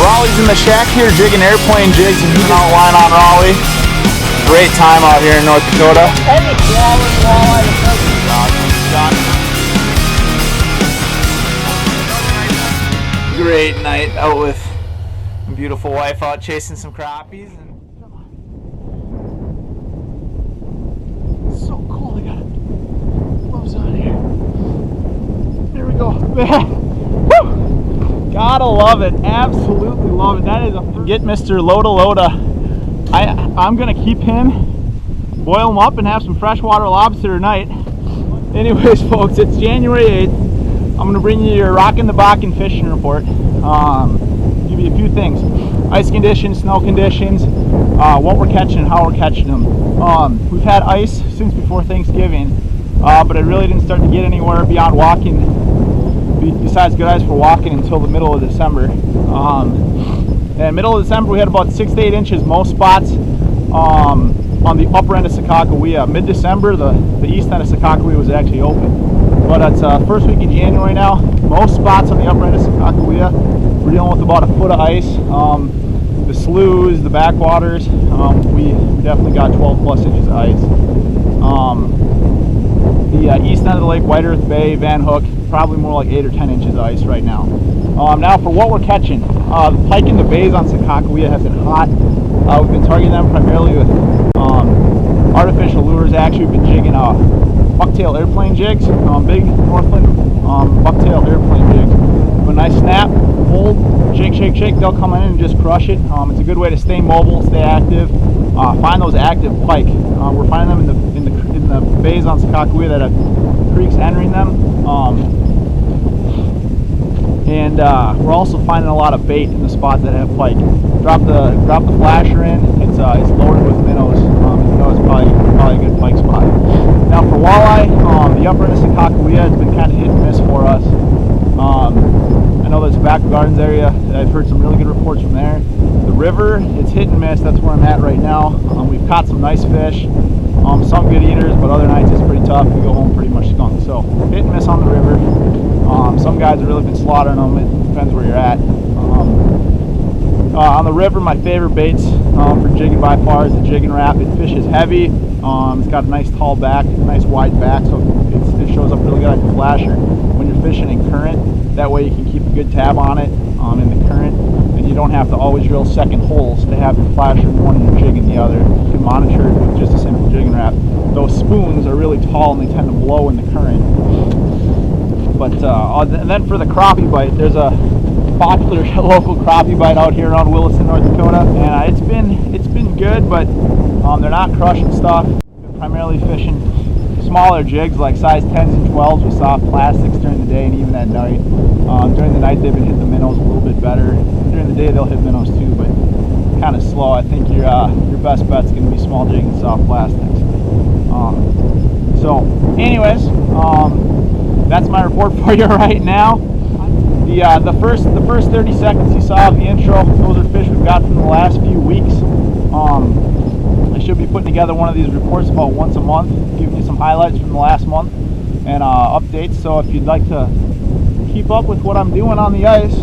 Raleigh's in the shack here jigging airplane jigs and he's out line on Raleigh. Great time out here in North Dakota. Great night out with my beautiful wife out chasing some crappies. And it's so cool, I got gloves on here. There we go. Woo! Gotta love it, absolutely love it. That is a get Mr. Loda Loda. I'm gonna keep him, boil him up, and have some freshwater lobster tonight. Anyways, folks, it's January 8th. I'm gonna bring you your Rockin' the Bakken fishing report. Give you a few things: ice conditions, snow conditions, what we're catching, and how we're catching them. We've had ice since before Thanksgiving, but it really didn't start to get anywhere beyond walking. Besides good ice for walking until the middle of December. In middle of December we had about 6 to 8 inches most spots on the upper end of Sakakawea. Mid-December the east end of Sakakawea was actually open. But it's first week in January now. Most spots on the upper end of Sakakawea we're dealing with about a foot of ice. The sloughs, the backwaters, we definitely got 12 plus inches of ice. The east end of the lake, White Earth Bay, Van Hook, probably more like 8 or 10 inches of ice right now. Now for what we're catching, the pike in the bays on Sakakawea have been hot. We've been targeting them primarily with artificial lures. Actually, we've been jigging bucktail airplane jigs, big Northland bucktail airplane jigs. A nice snap, hold, shake, shake, shake. They'll come in and just crush it. It's a good way to stay mobile, stay active, find those active pike. We're finding them in the bays on Sakakawea that have creeks entering them. We're also finding a lot of bait in the spots that have pike. Drop the flasher in. It's loaded with minnows. It's probably a good pike spot. Now for walleye, the upper end of Sakakawea has been kind of hit and miss for us. I know there's a Back Gardens area. I've heard some really good reports from there. The river, it's hit and miss. That's where I'm at right now. We've caught some nice fish. Some good eaters, but other nights it's pretty tough. We go home pretty much skunked. So hit and miss on the river. Some guys have really been slaughtering them. It depends where you're at. On the river, my favorite baits for jigging by far is the jigging wrap. It fishes heavy. It's got a nice tall back, nice wide back, so it shows up really good on your flasher. When you're fishing in current, that way you can keep a good tab on it in the current, and you don't have to always drill second holes to have your flasher in one and your jig in the other. You can monitor it with just a simple jigging wrap. Those spoons are really tall and they tend to blow in the current. But and then for the crappie bite, there's a popular local crappie bite out here around Williston, North Dakota, and it's been good, but they're not crushing stuff. They're primarily fishing smaller jigs like size 10s and 12s with soft plastics during the day and even at night. During the night they've been hitting the minnows a little bit better. During the day they'll hit minnows too, but kind of slow. I think your best bet's going to be small jigs and soft plastics. So anyways, that's my report for you right now. The first 30 seconds you saw of the intro, those are fish we've got from the last few weeks. I should be putting together one of these reports about once a month, giving you some highlights from the last month and updates. So if you'd like to keep up with what I'm doing on the ice,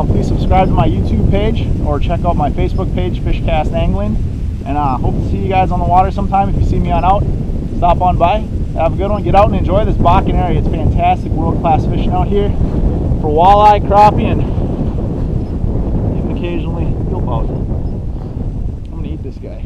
please subscribe to my YouTube page or check out my Facebook page, Fishcast Angling. And hope to see you guys on the water sometime. If you see me on out, stop on by. Have a good one. Get out and enjoy this Bakken area. It's fantastic, world-class fishing out here for walleye, crappie, and even occasionally gilpout. I'm gonna eat this guy.